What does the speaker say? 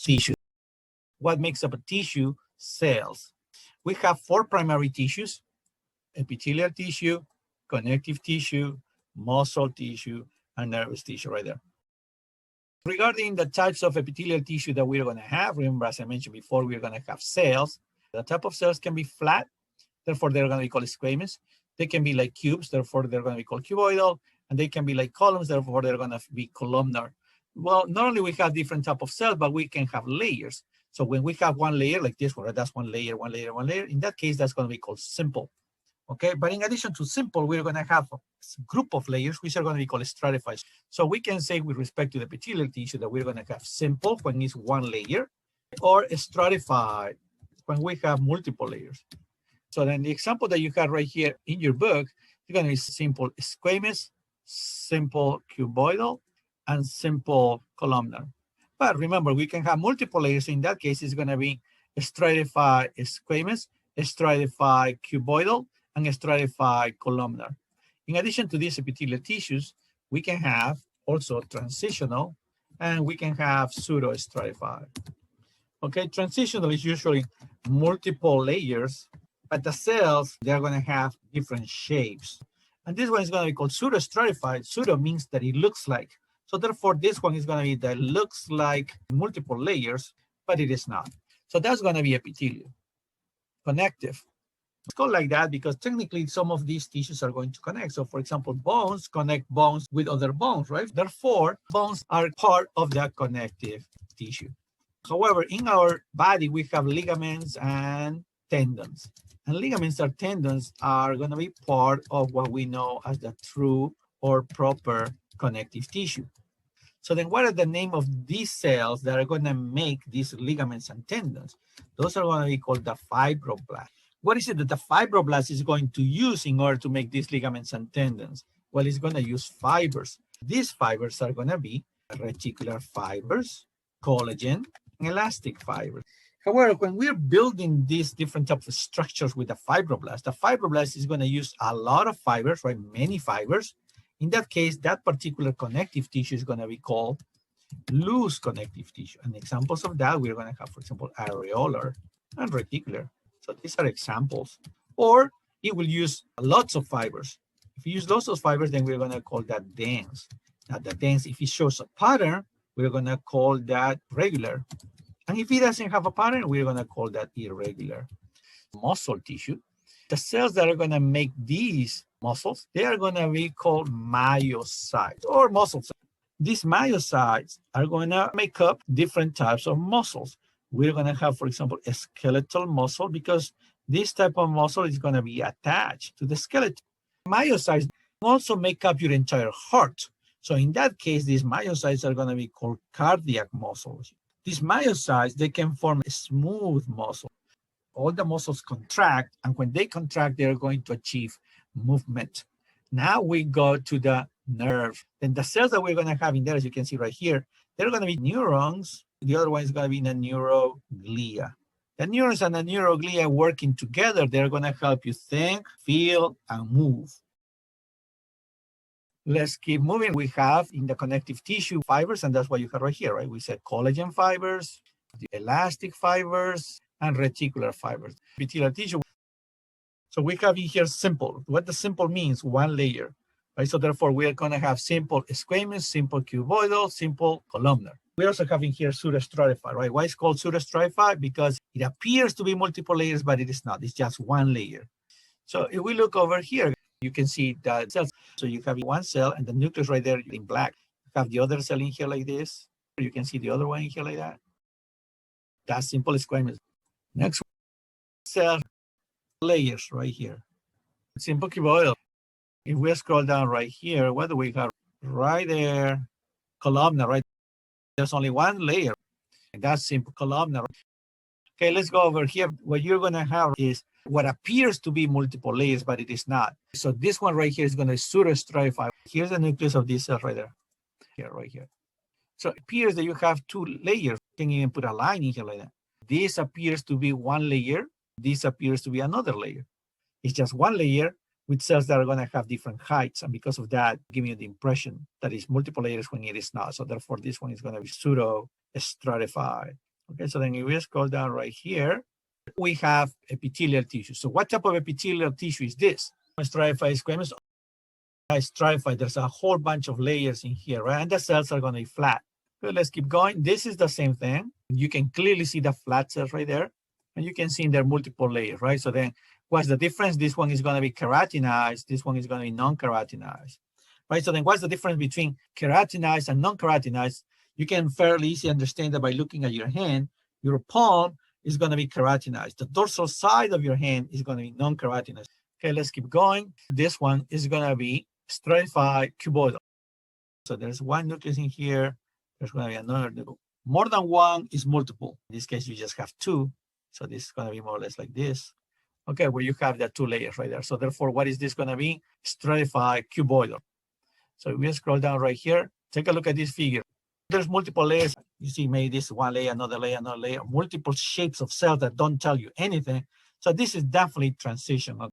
tissue. What makes up a tissue? Cells. We have 4 primary tissues: epithelial tissue, connective tissue, muscle tissue, and nervous tissue right there. Regarding the types of epithelial tissue that we're going to have, remember, as I mentioned before, we're going to have cells. The type of cells can be flat, therefore they're going to be called squamous. They can be like cubes, therefore they're going to be called cuboidal, and they can be like columns, therefore they're going to be columnar. Well, not only we have different type of cells, but we can have layers. So when we have one layer like this one, right, that's one layer, one layer, one layer. In that case, that's going to be called simple. Okay, but in addition to simple, we're going to have a group of layers, which are going to be called stratified. So we can say with respect to the epithelial tissue that we're going to have simple when it's one layer, or stratified when we have multiple layers. So then the example that you have right here in your book, you're going to be simple squamous, simple cuboidal, and simple columnar. But remember, we can have multiple layers. In that case, it's going to be stratified squamous, stratified cuboidal, and stratified columnar. In addition to these epithelial tissues, we can have also transitional, and we can have pseudo-stratified. Okay, transitional is usually multiple layers, but the cells, they're going to have different shapes. And this one is going to be called pseudo-stratified. Pseudo means that it looks like. So therefore, this one is going to be that looks like multiple layers, but it is not. So that's going to be epithelial. Connective. It's called like that because technically some of these tissues are going to connect. So for example, bones connect bones with other bones, right? Therefore, bones are part of that connective tissue. However, in our body, we have ligaments and tendons. And ligaments or tendons are going to be part of what we know as the true or proper connective tissue. So then what are the name of these cells that are going to make these ligaments and tendons? Those are going to be called the fibroblasts. What is it that the fibroblast is going to use in order to make these ligaments and tendons? Well, it's going to use fibers. These fibers are going to be reticular fibers, collagen, and elastic fibers. However, when we're building these different types of structures with the fibroblast is going to use a lot of fibers, right? Many fibers. In that case, that particular connective tissue is going to be called loose connective tissue. And examples of that, we're going to have, for example, areolar and reticular. So these are examples. Or it will use lots of fibers. If you use lots of fibers, then we're going to call that dense. Now, the dense, if it shows a pattern, we're going to call that regular. And if it doesn't have a pattern, we're going to call that irregular. Muscle tissue. The cells that are going to make these muscles, they are going to be called myocytes or muscle cells. These myocytes are going to make up different types of muscles. We're going to have, for example, a skeletal muscle because this type of muscle is going to be attached to the skeleton. Myocytes also make up your entire heart. So in that case, these myocytes are going to be called cardiac muscles. These myocytes, they can form a smooth muscle. All the muscles contract, and when they contract, they're going to achieve movement. Now we go to the nerve. Then the cells that we're going to have in there, as you can see right here, they're going to be neurons. The other one is going to be the neuroglia. The neurons and the neuroglia working together, they're going to help you think, feel, and move. Let's keep moving. We have in the connective tissue fibers, and that's what you have right here, right? We said collagen fibers, the elastic fibers, and reticular fibers. Epithelial tissue. So we have in here simple. What the simple means, one layer, right? So therefore, we are going to have simple squamous, simple cuboidal, simple columnar. We also have in here pseudostratified, right? Why it's called pseudostratified? Because it appears to be multiple layers, but it is not. It's just one layer. So if we look over here, you can see that cells. So you have one cell and the nucleus right there in black. You have the other cell in here like this. You can see the other one in here like that. That's simple squamous. Next cell layers right here. Simple cuboidal. If we scroll down right here, what do we have? Right there, columnar, right? There's only one layer. And that's simple columnar. Okay, let's go over here. What you're going to have is what appears to be multiple layers, but it is not. So this one right here is going to pseudostratify. Here's the nucleus of this cell right there. Here, right here. So it appears that you have two layers. You can even put a line in here like that. This appears to be one layer. This appears to be another layer. It's just one layer with cells that are going to have different heights. And because of that, giving you the impression that it's multiple layers when it is not. So therefore, this one is going to be pseudo-stratified. Okay, so then if we scroll down right here, we have epithelial tissue. So what type of epithelial tissue is this? Stratified squamous, stratified. There's a whole bunch of layers in here, right? And the cells are going to be flat. Okay, let's keep going. This is the same thing. You can clearly see the flat cells right there. And you can see there are multiple layers, right? So then what's the difference? This one is going to be keratinized. This one is going to be non-keratinized, right? So then what's the difference between keratinized and non-keratinized? You can fairly easily understand that by looking at your hand. Your palm is going to be keratinized. The dorsal side of your hand is going to be non-keratinized. Okay, let's keep going. This one is going to be stratified cuboidal. So there's one nucleus in here. There's going to be another nucleus. More than one is multiple. In this case, you just have two. So this is going to be more or less like this. Okay, where you have the two layers right there. So therefore, what is this going to be? Stratified cuboidal. So we scroll down right here. Take a look at this figure. There's multiple layers. You see maybe this one layer, another layer, multiple shapes of cells that don't tell you anything. So this is definitely transitional.